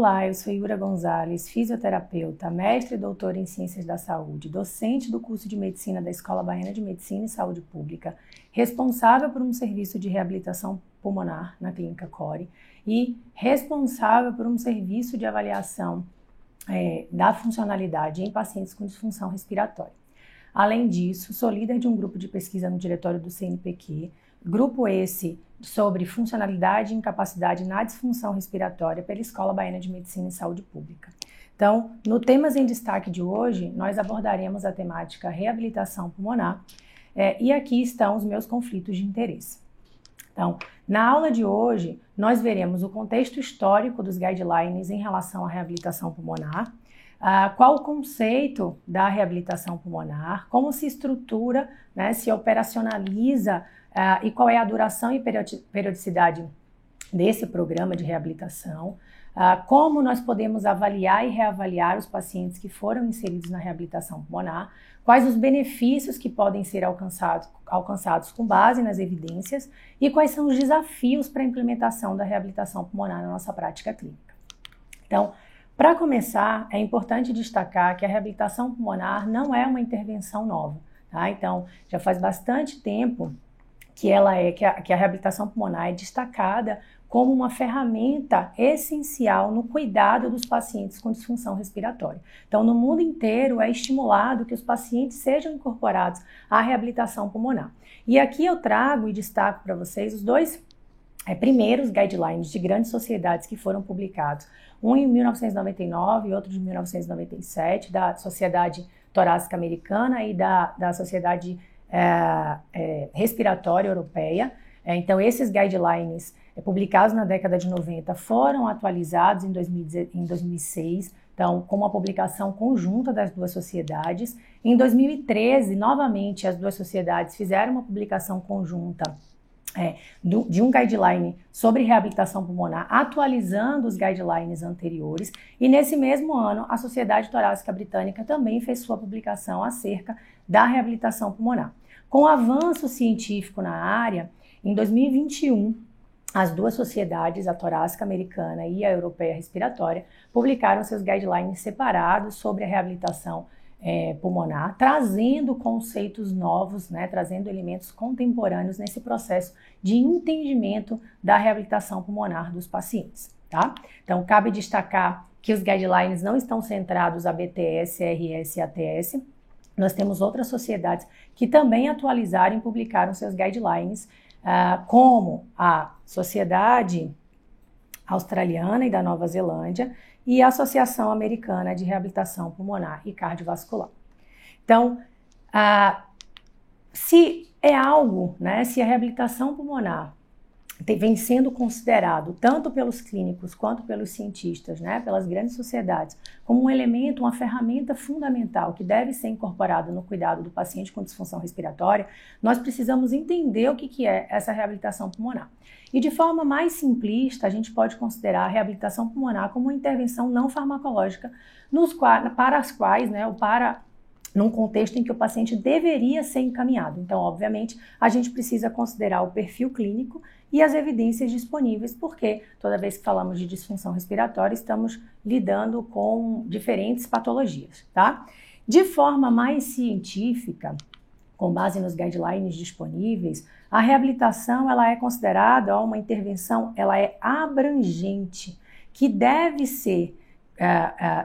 Olá, eu sou Yura Gonzalez, fisioterapeuta, mestre e doutora em Ciências da Saúde, docente do curso de Medicina da Escola Baiana de Medicina e Saúde Pública, responsável por um serviço de reabilitação pulmonar na Clínica Core e responsável por um serviço de avaliação da funcionalidade em pacientes com disfunção respiratória. Além disso, sou líder de um grupo de pesquisa no diretório do CNPq, grupo esse sobre funcionalidade e incapacidade na disfunção respiratória pela Escola Baiana de Medicina e Saúde Pública. Então, no Temas em Destaque de hoje, nós abordaremos a temática reabilitação pulmonar e aqui estão os meus conflitos de interesse. Então, na aula de hoje, nós veremos o contexto histórico dos guidelines em relação à reabilitação pulmonar, qual o conceito da reabilitação pulmonar, como se estrutura, né, se operacionaliza e qual é a duração e periodicidade desse programa de reabilitação, como nós podemos avaliar e reavaliar os pacientes que foram inseridos na reabilitação pulmonar, quais os benefícios que podem ser alcançados com base nas evidências e quais são os desafios para a implementação da reabilitação pulmonar na nossa prática clínica. Então, para começar, é importante destacar que a reabilitação pulmonar não é uma intervenção nova, tá? Então, já faz bastante tempo que a reabilitação pulmonar é destacada como uma ferramenta essencial no cuidado dos pacientes com disfunção respiratória. Então, no mundo inteiro é estimulado que os pacientes sejam incorporados à reabilitação pulmonar. E aqui eu trago e destaco para vocês os dois primeiros guidelines de grandes sociedades que foram publicados, um em 1999 e outro de 1997, da Sociedade Torácica Americana e da Sociedade Respiratória Europeia. Então, esses guidelines publicados na década de 90 foram atualizados em 2006, então, com uma publicação conjunta das duas sociedades. Em 2013, novamente, as duas sociedades fizeram uma publicação conjunta de um guideline sobre reabilitação pulmonar, atualizando os guidelines anteriores, e nesse mesmo ano a Sociedade Torácica Britânica também fez sua publicação acerca da reabilitação pulmonar. Com o avanço científico na área, em 2021, as duas sociedades, a Torácica Americana e a Europeia Respiratória, publicaram seus guidelines separados sobre a reabilitação pulmonar, trazendo conceitos novos, né, trazendo elementos contemporâneos nesse processo de entendimento da reabilitação pulmonar dos pacientes, tá? Então, cabe destacar que os guidelines não estão centrados a BTS, RS e ATS. Nós temos outras sociedades que também atualizaram e publicaram seus guidelines, como a Sociedade Australiana e da Nova Zelândia e a Associação Americana de Reabilitação Pulmonar e Cardiovascular. Então, se é algo, né, se a reabilitação pulmonar vem sendo considerado tanto pelos clínicos quanto pelos cientistas, né, pelas grandes sociedades, como um elemento, uma ferramenta fundamental que deve ser incorporada no cuidado do paciente com disfunção respiratória, nós precisamos entender o que é essa reabilitação pulmonar. E de forma mais simplista, a gente pode considerar a reabilitação pulmonar como uma intervenção não farmacológica para as quais, né, ou para num contexto em que o paciente deveria ser encaminhado. Então, obviamente, a gente precisa considerar o perfil clínico e as evidências disponíveis, porque toda vez que falamos de disfunção respiratória, estamos lidando com diferentes patologias, tá? De forma mais científica, com base nos guidelines disponíveis, a reabilitação ela é considerada uma intervenção, ela é abrangente, que deve ser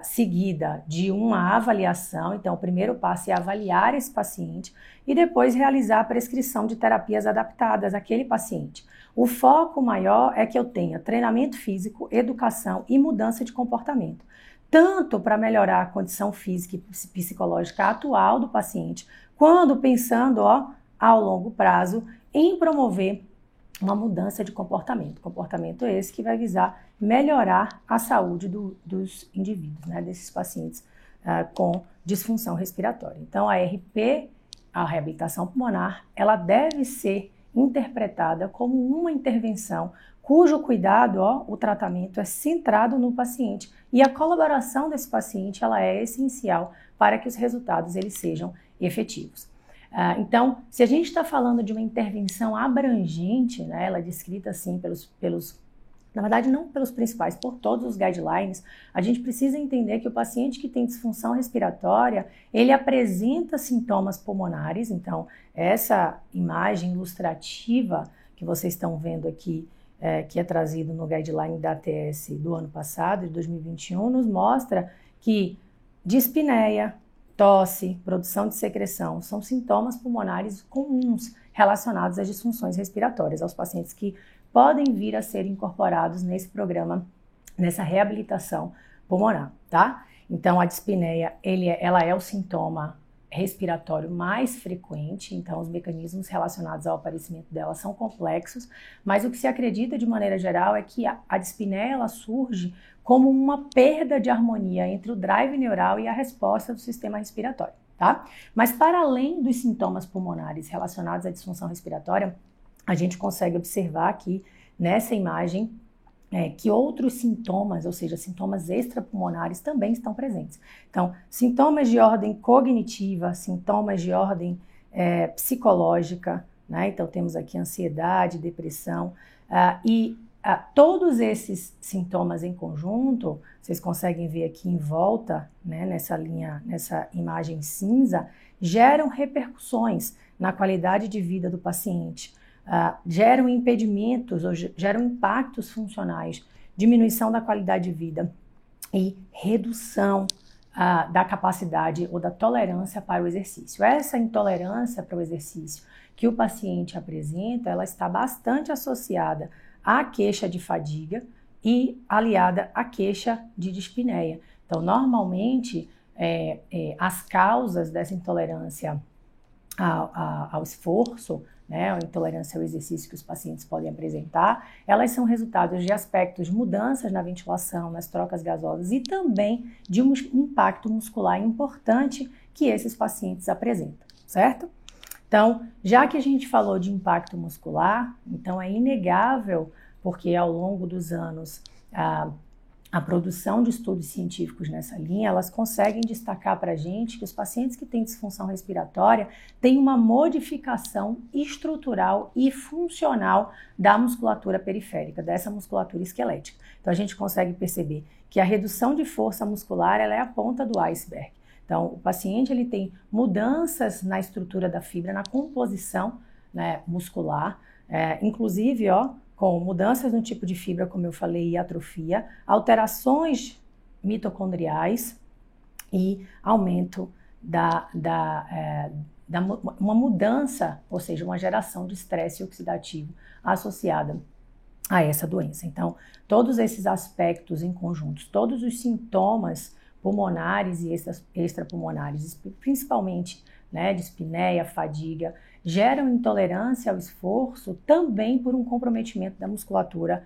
seguida de uma avaliação. Então, o primeiro passo é avaliar esse paciente e depois realizar a prescrição de terapias adaptadas àquele paciente. O foco maior é que eu tenha treinamento físico, educação e mudança de comportamento, tanto para melhorar a condição física e psicológica atual do paciente, quando pensando ao longo prazo em promover uma mudança de comportamento. Comportamento esse que vai visar melhorar a saúde dos indivíduos, né, desses pacientes com disfunção respiratória. Então, a RP, a reabilitação pulmonar, ela deve ser interpretada como uma intervenção cujo cuidado, o tratamento é centrado no paciente e a colaboração desse paciente ela é essencial para que os resultados eles sejam efetivos. Então, se a gente está falando de uma intervenção abrangente, né, ela é descrita assim pelos na verdade não pelos principais, por todos os guidelines, a gente precisa entender que o paciente que tem disfunção respiratória, ele apresenta sintomas pulmonares. Então, essa imagem ilustrativa que vocês estão vendo aqui, que é trazido no guideline da ATS do ano passado, de 2021, nos mostra que dispneia, tosse, produção de secreção são sintomas pulmonares comuns relacionados às disfunções respiratórias, aos pacientes que podem vir a ser incorporados nesse programa, nessa reabilitação pulmonar, tá? Então, a dispneia, ela é o sintoma respiratório mais frequente, então os mecanismos relacionados ao aparecimento dela são complexos, mas o que se acredita de maneira geral é que a dispneia ela surge como uma perda de harmonia entre o drive neural e a resposta do sistema respiratório, tá? Mas para além dos sintomas pulmonares relacionados à disfunção respiratória, a gente consegue observar aqui nessa imagem que outros sintomas, ou seja, sintomas extrapulmonares também estão presentes. Então, sintomas de ordem cognitiva, sintomas de ordem psicológica, né? Então temos aqui ansiedade, depressão, todos esses sintomas em conjunto, vocês conseguem ver aqui em volta, né, nessa linha, nessa imagem cinza, geram repercussões na qualidade de vida do paciente. Geram impedimentos ou geram impactos funcionais, diminuição da qualidade de vida e redução da capacidade ou da tolerância para o exercício. Essa intolerância para o exercício que o paciente apresenta, ela está bastante associada à queixa de fadiga e aliada à queixa de dispneia. Então, normalmente, as causas dessa intolerância ao esforço, né, a intolerância ao exercício que os pacientes podem apresentar, elas são resultados de aspectos de mudanças na ventilação, nas trocas gasosas e também de um impacto muscular importante que esses pacientes apresentam, certo? Então, já que a gente falou de impacto muscular, então é inegável, porque ao longo dos anos a produção de estudos científicos nessa linha, elas conseguem destacar para a gente que os pacientes que têm disfunção respiratória têm uma modificação estrutural e funcional da musculatura periférica, dessa musculatura esquelética. Então a gente consegue perceber que a redução de força muscular ela é a ponta do iceberg. Então o paciente ele tem mudanças na estrutura da fibra, na composição, né, muscular, inclusive, com mudanças no tipo de fibra, como eu falei, e atrofia, alterações mitocondriais e aumento uma mudança, ou seja, uma geração de estresse oxidativo associada a essa doença. Então, todos esses aspectos em conjuntos, todos os sintomas pulmonares e extrapulmonares, principalmente, né, dispneia, fadiga, geram intolerância ao esforço também por um comprometimento da musculatura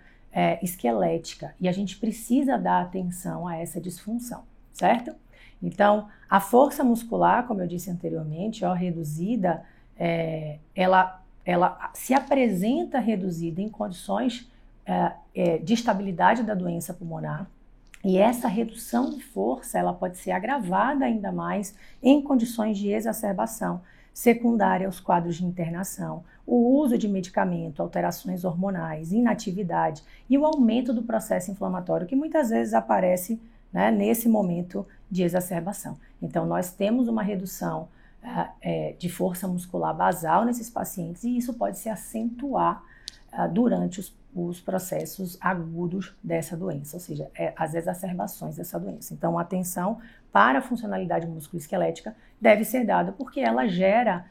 esquelética. E a gente precisa dar atenção a essa disfunção, certo? Então, a força muscular, como eu disse anteriormente, reduzida, ela se apresenta reduzida em condições de estabilidade da doença pulmonar. E essa redução de força, ela pode ser agravada ainda mais em condições de exacerbação secundária aos quadros de internação, o uso de medicamento, alterações hormonais, inatividade e o aumento do processo inflamatório que muitas vezes aparece, né, nesse momento de exacerbação. Então, nós temos uma redução de força muscular basal nesses pacientes e isso pode se acentuar durante os processos agudos dessa doença, ou seja, as exacerbações dessa doença. Então, atenção para a funcionalidade musculoesquelética deve ser dada porque ela gera,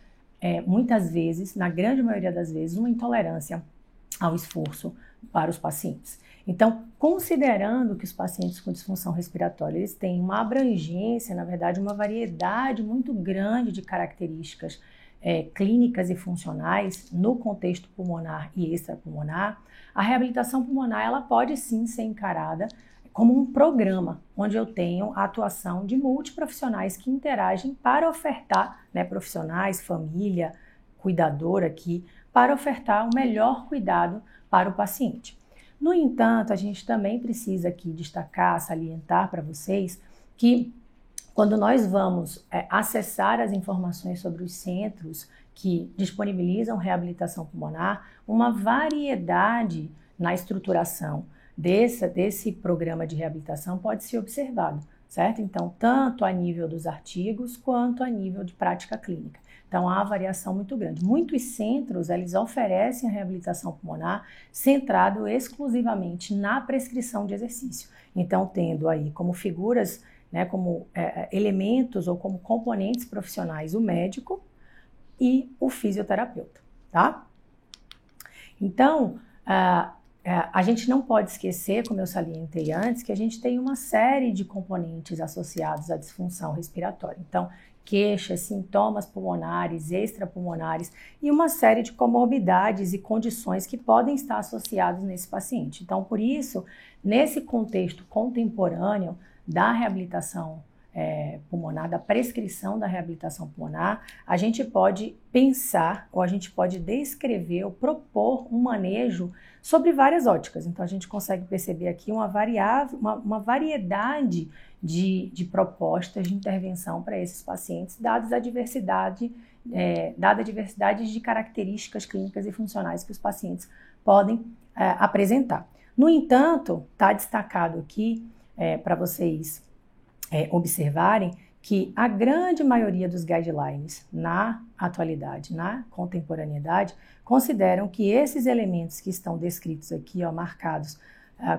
muitas vezes, na grande maioria das vezes, uma intolerância ao esforço para os pacientes. Então, considerando que os pacientes com disfunção respiratória, eles têm uma abrangência, na verdade, uma variedade muito grande de características clínicas e funcionais no contexto pulmonar e extrapulmonar, a reabilitação pulmonar ela pode sim ser encarada como um programa, onde eu tenho a atuação de multiprofissionais que interagem para ofertar, né, profissionais, família, cuidador aqui, para ofertar o melhor cuidado para o paciente. No entanto, a gente também precisa aqui destacar, salientar para vocês que quando nós vamos acessar as informações sobre os centros que disponibilizam reabilitação pulmonar, uma variedade na estruturação desse programa de reabilitação pode ser observado, certo? Então, tanto a nível dos artigos quanto a nível de prática clínica. Então, há variação muito grande. Muitos centros, eles oferecem a reabilitação pulmonar centrado exclusivamente na prescrição de exercício. Então, tendo aí como figuras, né, como elementos ou como componentes profissionais o médico e o fisioterapeuta, tá? Então, a gente não pode esquecer, como eu salientei antes, que a gente tem uma série de componentes associados à disfunção respiratória. Então, queixas, sintomas pulmonares, extrapulmonares e uma série de comorbidades e condições que podem estar associadas nesse paciente. Então, por isso, nesse contexto contemporâneo da reabilitação pulmonar, da prescrição da reabilitação pulmonar, a gente pode pensar ou a gente pode descrever ou propor um manejo sobre várias óticas. Então, a gente consegue perceber aqui uma variedade de propostas de intervenção para esses pacientes, dada a diversidade de características clínicas e funcionais que os pacientes podem apresentar. No entanto, está destacado aqui para vocês observarem que a grande maioria dos guidelines na atualidade, na contemporaneidade, consideram que esses elementos que estão descritos aqui, marcados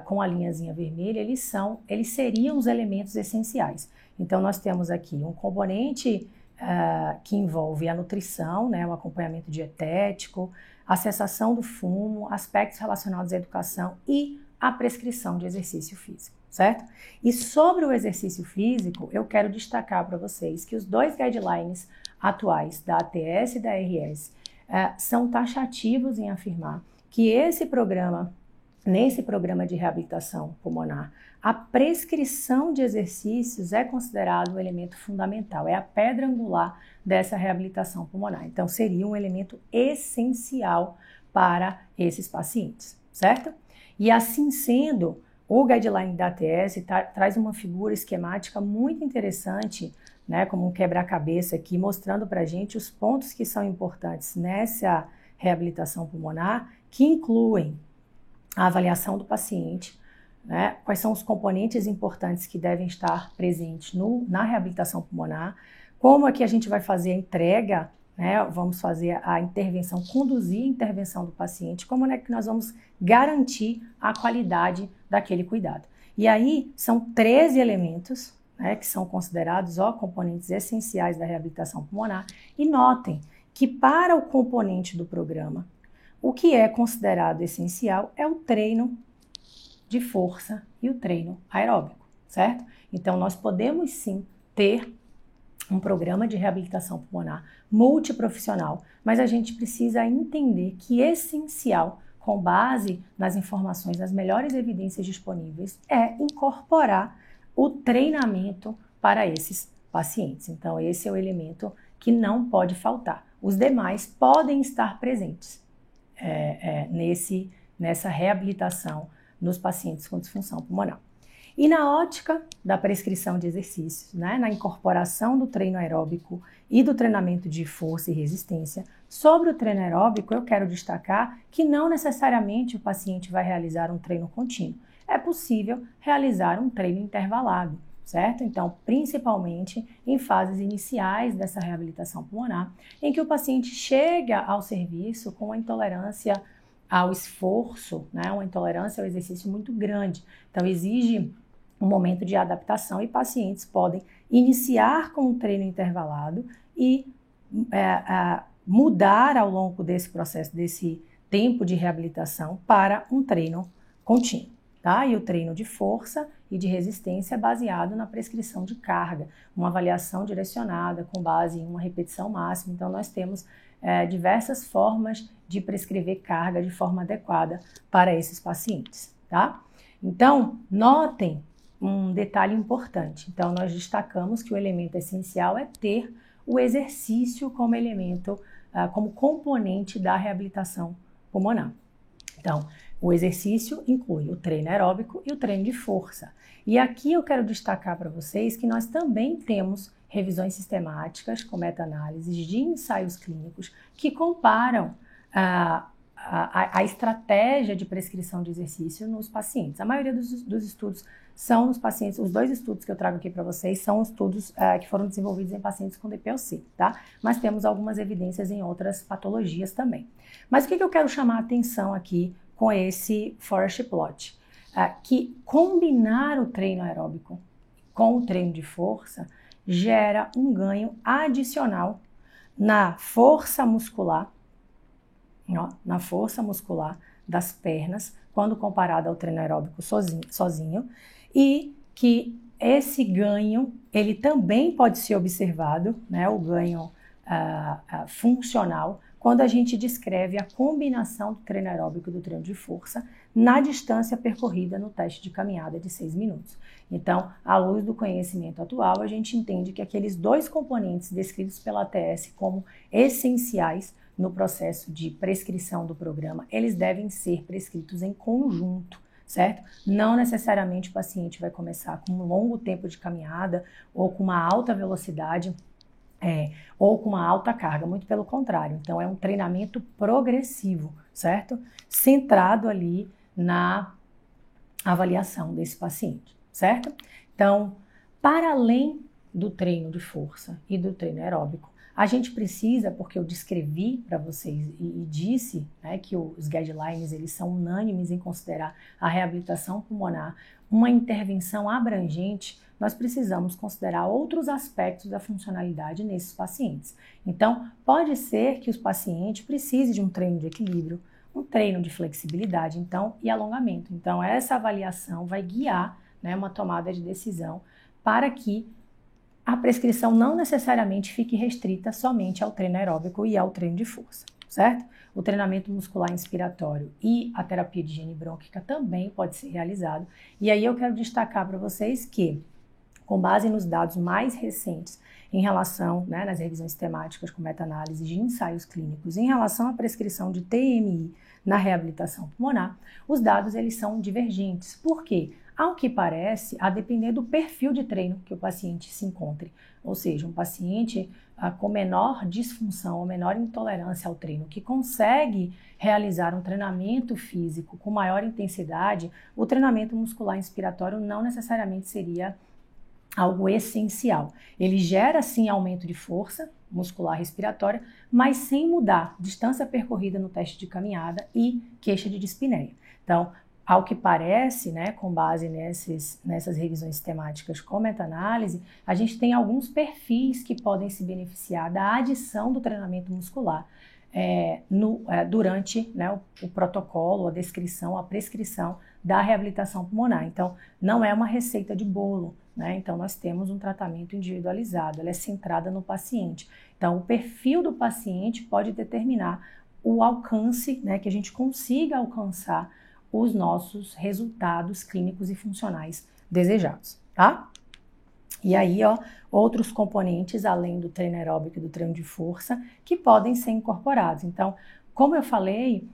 com a linhazinha vermelha, eles seriam os elementos essenciais. Então, nós temos aqui um componente que envolve a nutrição, né, o acompanhamento dietético, a cessação do fumo, aspectos relacionados à educação e a prescrição de exercício físico, certo? E sobre o exercício físico, eu quero destacar para vocês que os dois guidelines atuais da ATS e da ARS são taxativos em afirmar que nesse programa de reabilitação pulmonar, a prescrição de exercícios é considerado um elemento fundamental, é a pedra angular dessa reabilitação pulmonar. Então, seria um elemento essencial para esses pacientes, certo? E assim sendo, o guideline da ATS traz uma figura esquemática muito interessante, né, como um quebra-cabeça aqui, mostrando para a gente os pontos que são importantes nessa reabilitação pulmonar, que incluem a avaliação do paciente, né, quais são os componentes importantes que devem estar presentes na reabilitação pulmonar, como é que a gente vai fazer a entrega, né, vamos fazer a intervenção, conduzir a intervenção do paciente, como é que nós vamos garantir a qualidade daquele cuidado. E aí são 13 elementos, né, que são considerados componentes essenciais da reabilitação pulmonar. E notem que para o componente do programa, o que é considerado essencial é o treino de força e o treino aeróbico, certo? Então, nós podemos sim ter um programa de reabilitação pulmonar multiprofissional, mas a gente precisa entender que essencial, com base nas informações, nas melhores evidências disponíveis, é incorporar o treinamento para esses pacientes. Então, esse é o elemento que não pode faltar. Os demais podem estar presentes nessa reabilitação nos pacientes com disfunção pulmonar. E na ótica da prescrição de exercícios, né, na incorporação do treino aeróbico e do treinamento de força e resistência, sobre o treino aeróbico eu quero destacar que não necessariamente o paciente vai realizar um treino contínuo. É possível realizar um treino intervalado, certo? Então, principalmente em fases iniciais dessa reabilitação pulmonar, em que o paciente chega ao serviço com uma intolerância ao esforço, né, uma intolerância ao exercício muito grande. Então, exige um momento de adaptação e pacientes podem iniciar com um treino intervalado e mudar ao longo desse processo, desse tempo de reabilitação para um treino contínuo, tá? E o treino de força e de resistência é baseado na prescrição de carga, uma avaliação direcionada com base em uma repetição máxima. Então, nós temos diversas formas de prescrever carga de forma adequada para esses pacientes, tá? Então, notem um detalhe importante. Então, nós destacamos que o elemento essencial é ter o exercício como elemento, como componente da reabilitação pulmonar. Então, o exercício inclui o treino aeróbico e o treino de força. E aqui eu quero destacar para vocês que nós também temos revisões sistemáticas com meta-análises de ensaios clínicos que comparam a estratégia de prescrição de exercício nos pacientes. A maioria dos estudos são nos pacientes, os 2 estudos que eu trago aqui para vocês são estudos que foram desenvolvidos em pacientes com DPOC, tá? Mas temos algumas evidências em outras patologias também. Mas o que eu quero chamar a atenção aqui com esse forest plot? Que combinar o treino aeróbico com o treino de força gera um ganho adicional na força muscular, na força muscular das pernas, quando comparado ao treino aeróbico sozinho, e que esse ganho, ele também pode ser observado, né, o ganho funcional, quando a gente descreve a combinação do treino aeróbico e do treino de força na distância percorrida no teste de caminhada de 6 minutos. Então, à luz do conhecimento atual, a gente entende que aqueles 2 componentes descritos pela ATS como essenciais no processo de prescrição do programa, eles devem ser prescritos em conjunto, certo? Não necessariamente o paciente vai começar com um longo tempo de caminhada ou com uma alta velocidade ou com uma alta carga, muito pelo contrário. Então, é um treinamento progressivo, certo? Centrado ali na avaliação desse paciente, certo? Então, para além do treino de força e do treino aeróbico, a gente precisa, porque eu descrevi para vocês e disse, né, que os guidelines eles são unânimes em considerar a reabilitação pulmonar uma intervenção abrangente, nós precisamos considerar outros aspectos da funcionalidade nesses pacientes. Então, pode ser que os pacientes precisem de um treino de equilíbrio, um treino de flexibilidade, então, e alongamento. Então, essa avaliação vai guiar, né, uma tomada de decisão para que a prescrição não necessariamente fique restrita somente ao treino aeróbico e ao treino de força, certo? O treinamento muscular inspiratório e a terapia de higiene brônquica também pode ser realizado. E aí eu quero destacar para vocês que, com base nos dados mais recentes em relação, né, nas revisões temáticas com meta-análise de ensaios clínicos, em relação à prescrição de TMI na reabilitação pulmonar, os dados eles são divergentes. Por quê? Ao que parece, a depender do perfil de treino que o paciente se encontre. Ou seja, um paciente com menor disfunção ou menor intolerância ao treino, que consegue realizar um treinamento físico com maior intensidade, o treinamento muscular inspiratório não necessariamente seria algo essencial. Ele gera, sim, aumento de força muscular respiratória, mas sem mudar distância percorrida no teste de caminhada e queixa de dispneia. Então, ao que parece, né, com base nessas revisões temáticas com meta-análise, a gente tem alguns perfis que podem se beneficiar da adição do treinamento muscular durante, né, o protocolo, a descrição, a prescrição da reabilitação pulmonar. Então, não é uma receita de bolo, né? Então, nós temos um tratamento individualizado, ela é centrada no paciente. Então, o perfil do paciente pode determinar o alcance, né, que a gente consiga alcançar os nossos resultados clínicos e funcionais desejados, tá? E aí, outros componentes, além do treino aeróbico e do treino de força, que podem ser incorporados. Então, como eu falei,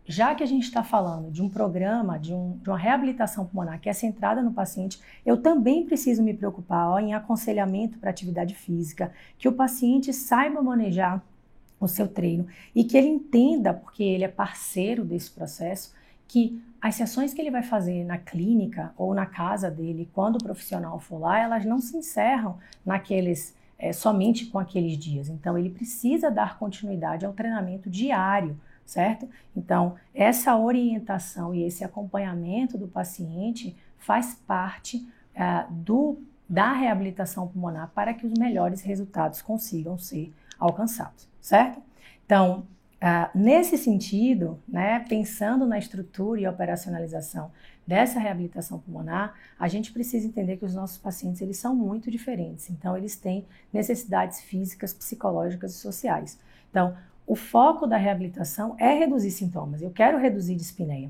já que a gente está falando de um programa, de uma reabilitação pulmonar que é centrada no paciente, eu também preciso me preocupar em aconselhamento para atividade física, que o paciente saiba manejar o seu treino e que ele entenda, porque ele é parceiro desse processo, que as sessões que ele vai fazer na clínica ou na casa dele, quando o profissional for lá, elas não se encerram somente com aqueles dias. Então, ele precisa dar continuidade ao treinamento diário, certo? Então, essa orientação e esse acompanhamento do paciente faz parte da reabilitação pulmonar para que os melhores resultados consigam ser alcançados, certo? Então, nesse sentido, né, pensando na estrutura e operacionalização dessa reabilitação pulmonar, a gente precisa entender que os nossos pacientes eles são muito diferentes. Então, eles têm necessidades físicas, psicológicas e sociais. Então, o foco da reabilitação é reduzir sintomas. Eu quero reduzir dispneia,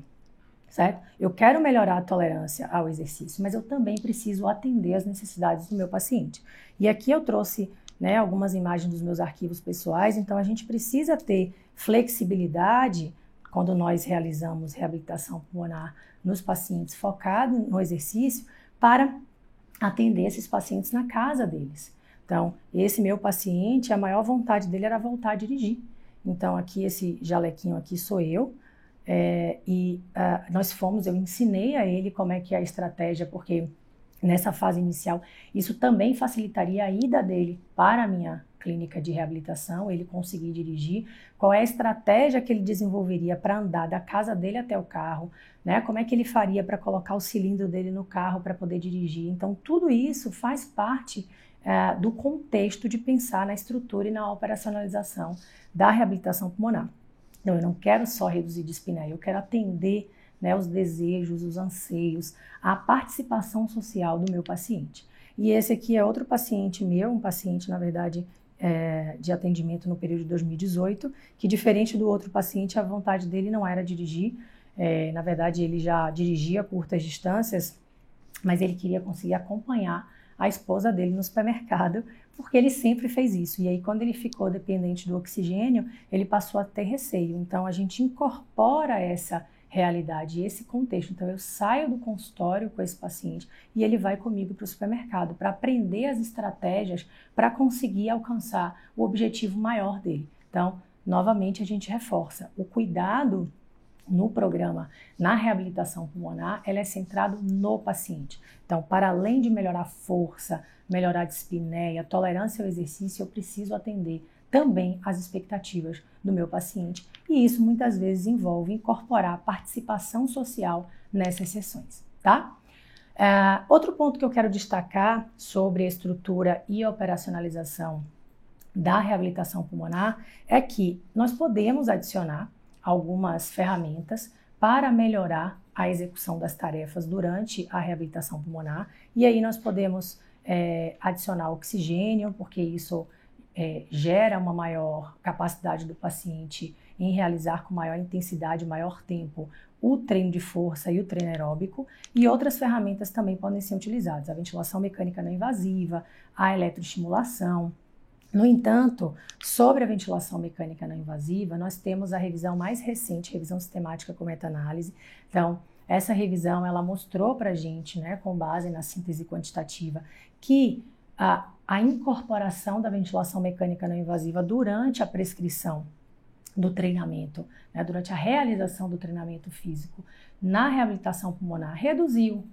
certo? Eu quero melhorar a tolerância ao exercício, mas eu também preciso atender às necessidades do meu paciente. E aqui eu trouxe, né, algumas imagens dos meus arquivos pessoais, então a gente precisa ter flexibilidade quando nós realizamos reabilitação pulmonar nos pacientes focado no exercício para atender esses pacientes na casa deles. Então, esse meu paciente, a maior vontade dele era voltar a dirigir. Então, aqui, esse jalequinho aqui sou eu. Eu ensinei a ele como é que é a estratégia, porque nessa fase inicial, isso também facilitaria a ida dele para a minha clínica de reabilitação, ele conseguir dirigir, qual é a estratégia que ele desenvolveria para andar da casa dele até o carro, né? Como é que ele faria para colocar o cilindro dele no carro para poder dirigir. Então, tudo isso faz parte do contexto de pensar na estrutura e na operacionalização da reabilitação pulmonar. Então, eu não quero só reduzir dispneia, eu quero atender, né, os desejos, os anseios, a participação social do meu paciente. E esse aqui é outro paciente meu, um paciente, na verdade, de atendimento no período de 2018, que diferente do outro paciente, a vontade dele não era dirigir. Na verdade, ele já dirigia curtas distâncias, mas ele queria conseguir acompanhar a esposa dele no supermercado, porque ele sempre fez isso. E aí, quando ele ficou dependente do oxigênio, ele passou a ter receio. Então, a gente incorpora essa realidade, esse contexto. Então, eu saio do consultório com esse paciente e ele vai comigo para o supermercado para aprender as estratégias para conseguir alcançar o objetivo maior dele. Então, novamente, a gente reforça o cuidado no programa, na reabilitação pulmonar, ela é centrado no paciente. Então, para além de melhorar a força, melhorar a dispneia, tolerância ao exercício, eu preciso atender também as expectativas do meu paciente. E isso muitas vezes envolve incorporar participação social nessas sessões, tá? Outro ponto que eu quero destacar sobre a estrutura e a operacionalização da reabilitação pulmonar é que nós podemos adicionar algumas ferramentas para melhorar a execução das tarefas durante a reabilitação pulmonar. E aí nós podemos adicionar oxigênio, porque isso gera uma maior capacidade do paciente em realizar com maior intensidade, maior tempo, o treino de força e o treino aeróbico. E outras ferramentas também podem ser utilizadas, a ventilação mecânica não invasiva, a eletroestimulação. No entanto, sobre a ventilação mecânica não invasiva, nós temos a revisão mais recente, revisão sistemática com meta-análise. Então, essa revisão, ela mostrou para a gente, né, com base na síntese quantitativa, que a incorporação da ventilação mecânica não invasiva durante a prescrição do treinamento, né, durante a realização do treinamento físico na reabilitação pulmonar, reduziu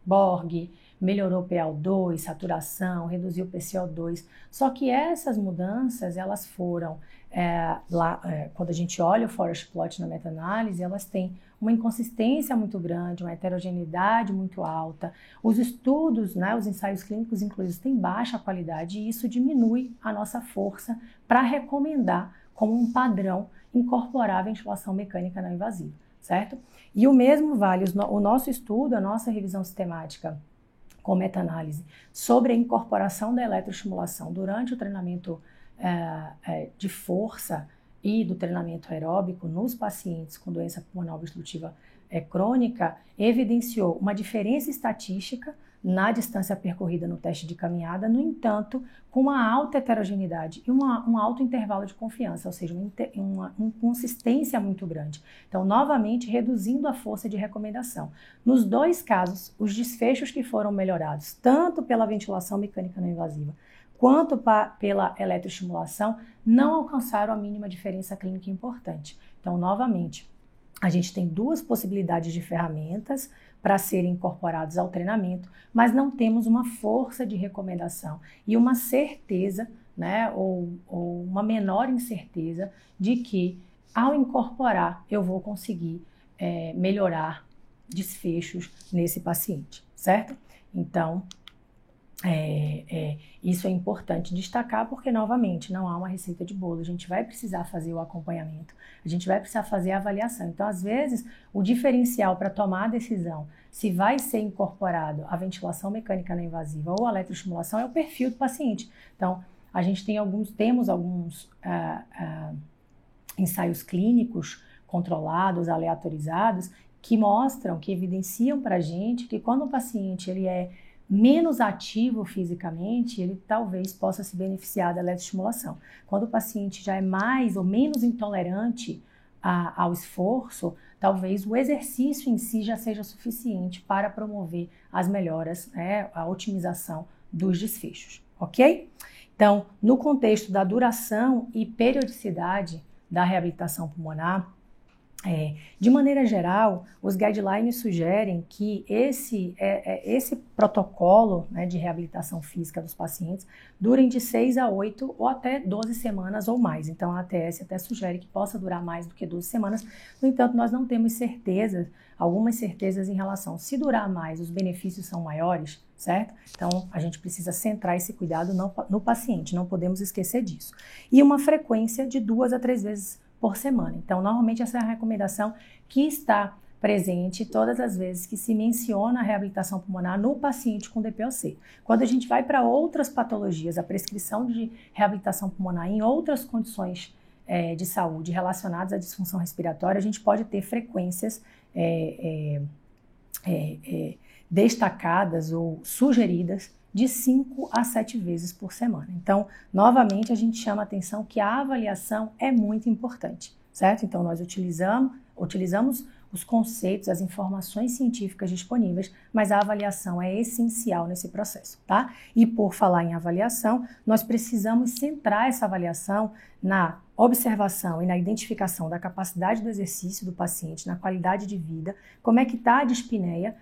Borg, melhorou PaO2, saturação, reduziu PCO2. Só que essas mudanças, elas foram, quando a gente olha o forest plot na meta-análise, elas têm uma inconsistência muito grande, uma heterogeneidade muito alta. Os estudos, né, os ensaios clínicos incluídos, têm baixa qualidade e isso diminui a nossa força para recomendar como um padrão incorporar a ventilação mecânica não invasiva, certo? E o mesmo vale o nosso estudo, a nossa revisão sistemática com meta-análise sobre a incorporação da eletroestimulação durante o treinamento de força e do treinamento aeróbico nos pacientes com doença pulmonar obstrutiva crônica, evidenciou uma diferença estatística na distância percorrida no teste de caminhada, no entanto, com uma alta heterogeneidade e um alto intervalo de confiança, ou seja, uma inconsistência muito grande. Então, novamente, reduzindo a força de recomendação. Nos dois casos, os desfechos que foram melhorados, tanto pela ventilação mecânica não invasiva, quanto pela eletroestimulação, não alcançaram a mínima diferença clínica importante. Então, novamente, a gente tem duas possibilidades de ferramentas para serem incorporados ao treinamento, mas não temos uma força de recomendação e uma certeza, né, ou uma menor incerteza de que, ao incorporar, eu vou conseguir melhorar desfechos nesse paciente, certo? Então, isso é importante destacar porque, novamente, não há uma receita de bolo. A gente vai precisar fazer o acompanhamento, a gente vai precisar fazer a avaliação. Então, às vezes, o diferencial para tomar a decisão se vai ser incorporado a ventilação mecânica não invasiva ou a eletroestimulação é o perfil do paciente. Então, a gente temos alguns ensaios clínicos controlados, aleatorizados, que mostram, que evidenciam para a gente que quando o paciente ele é menos ativo fisicamente, ele talvez possa se beneficiar da eletroestimulação. Quando o paciente já é mais ou menos intolerante ao esforço, talvez o exercício em si já seja suficiente para promover as melhoras, né, a otimização dos desfechos, ok? Então, no contexto da duração e periodicidade da reabilitação pulmonar, de maneira geral, os guidelines sugerem que esse protocolo, né, de reabilitação física dos pacientes durem de 6 a 8 ou até 12 semanas ou mais. Então, a ATS até sugere que possa durar mais do que 12 semanas. No entanto, nós não temos algumas certezas em relação se durar mais, os benefícios são maiores, certo? Então, a gente precisa centrar esse cuidado no paciente, não podemos esquecer disso. E uma frequência de 2 a 3 vezes por semana. Então, normalmente essa é a recomendação que está presente todas as vezes que se menciona a reabilitação pulmonar no paciente com DPOC. Quando a gente vai para outras patologias, a prescrição de reabilitação pulmonar em outras condições de saúde relacionadas à disfunção respiratória, a gente pode ter frequências destacadas ou sugeridas de 5 a 7 vezes por semana. Então, novamente, a gente chama a atenção que a avaliação é muito importante, certo? Então, nós utilizamos os conceitos, as informações científicas disponíveis, mas a avaliação é essencial nesse processo, tá? E por falar em avaliação, nós precisamos centrar essa avaliação na observação e na identificação da capacidade do exercício do paciente, na qualidade de vida, como é que está a dispneia,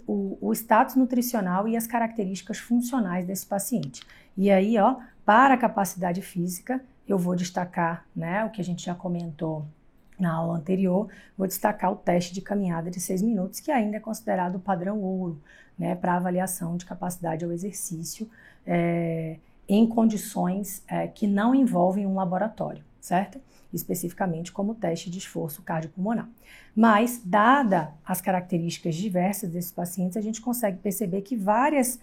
o status nutricional e as características funcionais desse paciente. E aí, para a capacidade física, eu vou destacar, né, o que a gente já comentou na aula anterior, vou destacar o teste de caminhada de 6 minutos, que ainda é considerado o padrão ouro, né, para avaliação de capacidade ao exercício em condições que não envolvem um laboratório, certo? Especificamente como teste de esforço cardiopulmonar. Mas, dada as características diversas desses pacientes, a gente consegue perceber que vários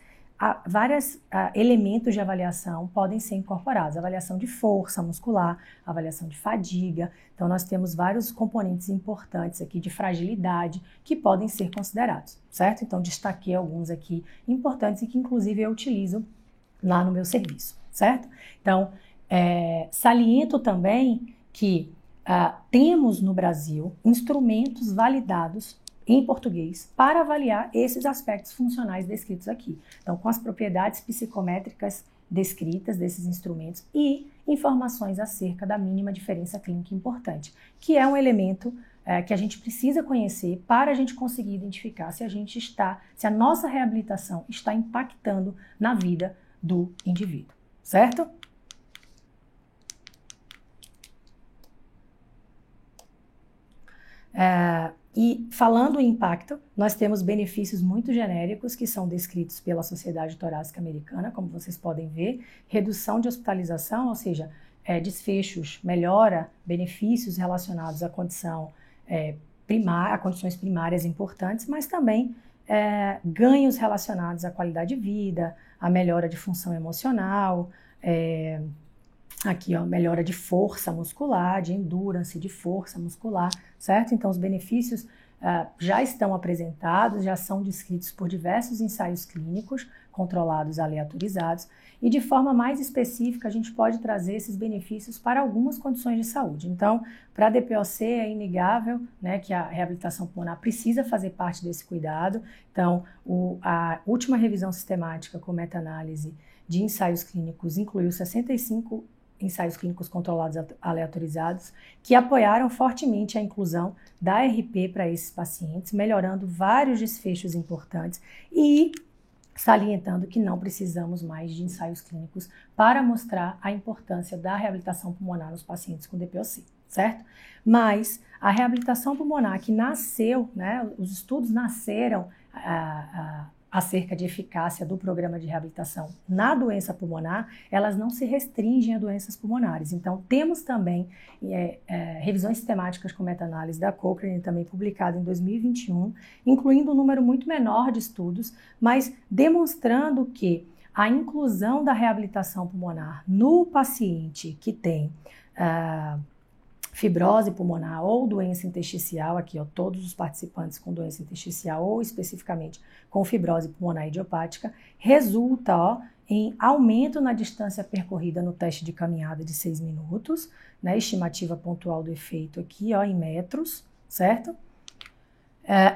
elementos de avaliação podem ser incorporados. Avaliação de força muscular, avaliação de fadiga. Então, nós temos vários componentes importantes aqui de fragilidade que podem ser considerados, certo? Então, destaquei alguns aqui importantes e que, inclusive, eu utilizo lá no meu serviço, certo? Então, saliento também que temos no Brasil instrumentos validados em português para avaliar esses aspectos funcionais descritos aqui. Então, com as propriedades psicométricas descritas desses instrumentos e informações acerca da mínima diferença clínica importante, que é um elemento que a gente precisa conhecer para a gente conseguir identificar se a nossa reabilitação está impactando na vida do indivíduo, certo? E falando em impacto, nós temos benefícios muito genéricos que são descritos pela Sociedade Torácica Americana, como vocês podem ver, redução de hospitalização, ou seja, desfechos, melhora, benefícios relacionados à condição a condições primárias importantes, mas também ganhos relacionados à qualidade de vida, à melhora de função emocional, aqui, melhora de força muscular, de endurance, de força muscular, certo? Então, os benefícios já estão apresentados, já são descritos por diversos ensaios clínicos, controlados, aleatorizados, e de forma mais específica, a gente pode trazer esses benefícios para algumas condições de saúde. Então, para a DPOC é inegável, né, que a reabilitação pulmonar precisa fazer parte desse cuidado. Então, a última revisão sistemática com meta-análise de ensaios clínicos incluiu 65 ensaios clínicos controlados aleatorizados, que apoiaram fortemente a inclusão da RP para esses pacientes, melhorando vários desfechos importantes e salientando que não precisamos mais de ensaios clínicos para mostrar a importância da reabilitação pulmonar nos pacientes com DPOC, certo? Mas a reabilitação pulmonar que nasceu, né, os estudos nasceram acerca de eficácia do programa de reabilitação na doença pulmonar, elas não se restringem a doenças pulmonares. Então, temos também revisões sistemáticas com meta-análise da Cochrane, também publicada em 2021, incluindo um número muito menor de estudos, mas demonstrando que a inclusão da reabilitação pulmonar no paciente que tem fibrose pulmonar ou doença intersticial, aqui todos os participantes com doença intersticial ou especificamente com fibrose pulmonar idiopática, resulta em aumento na distância percorrida no teste de caminhada de 6 minutos, né, estimativa pontual do efeito aqui em metros, certo?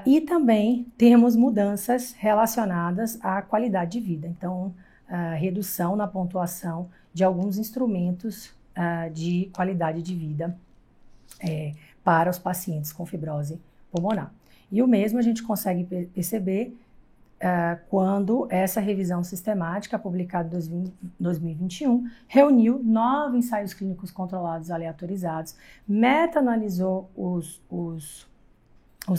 E também temos mudanças relacionadas à qualidade de vida, então redução na pontuação de alguns instrumentos de qualidade de vida para os pacientes com fibrose pulmonar. E o mesmo a gente consegue perceber quando essa revisão sistemática, publicada em 2021, reuniu 9 ensaios clínicos controlados aleatorizados, meta-analisou os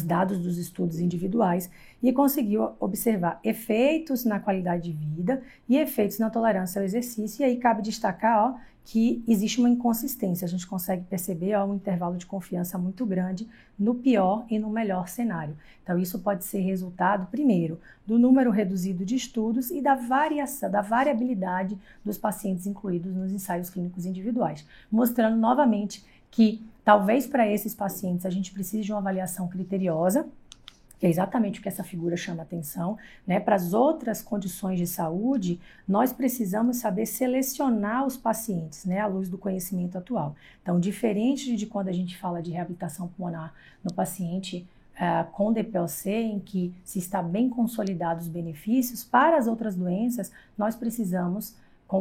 dados dos estudos individuais e conseguiu observar efeitos na qualidade de vida e efeitos na tolerância ao exercício. E aí cabe destacar que existe uma inconsistência, a gente consegue perceber um intervalo de confiança muito grande no pior e no melhor cenário. Então isso pode ser resultado, primeiro, do número reduzido de estudos e da variabilidade dos pacientes incluídos nos ensaios clínicos individuais, mostrando novamente que talvez para esses pacientes a gente precise de uma avaliação criteriosa, que é exatamente o que essa figura chama atenção, né? Para as outras condições de saúde, nós precisamos saber selecionar os pacientes, né? À luz do conhecimento atual. Então, diferente de quando a gente fala de reabilitação pulmonar no paciente com DPOC, em que se está bem consolidados os benefícios, para as outras doenças, nós precisamos,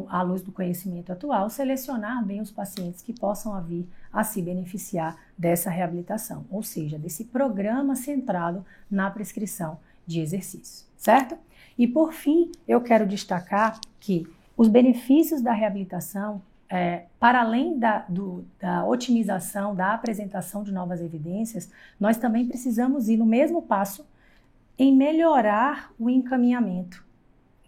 à luz do conhecimento atual, selecionar bem os pacientes que possam vir a se beneficiar dessa reabilitação, ou seja, desse programa centrado na prescrição de exercício, certo? E por fim, eu quero destacar que os benefícios da reabilitação, para além da otimização, da apresentação de novas evidências, nós também precisamos ir no mesmo passo em melhorar o encaminhamento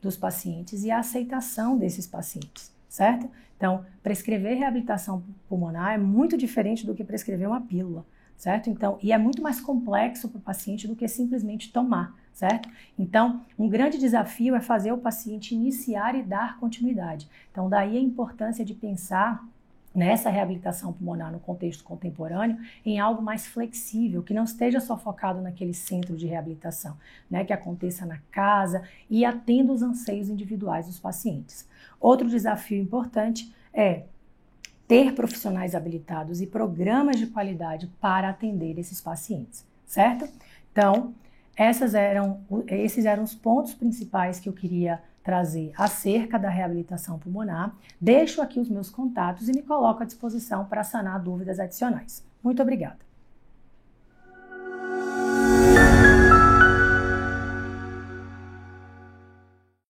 dos pacientes e a aceitação desses pacientes, certo? Então, prescrever reabilitação pulmonar é muito diferente do que prescrever uma pílula, certo? Então, e é muito mais complexo para o paciente do que simplesmente tomar, certo? Então, um grande desafio é fazer o paciente iniciar e dar continuidade. Então, daí a importância de pensar nessa reabilitação pulmonar no contexto contemporâneo em algo mais flexível, que não esteja só focado naquele centro de reabilitação, né, que aconteça na casa e atenda os anseios individuais dos pacientes. Outro desafio importante é ter profissionais habilitados e programas de qualidade para atender esses pacientes, certo? Então, esses eram os pontos principais que eu queria trazer acerca da reabilitação pulmonar. Deixo aqui os meus contatos e me coloco à disposição para sanar dúvidas adicionais. Muito obrigada.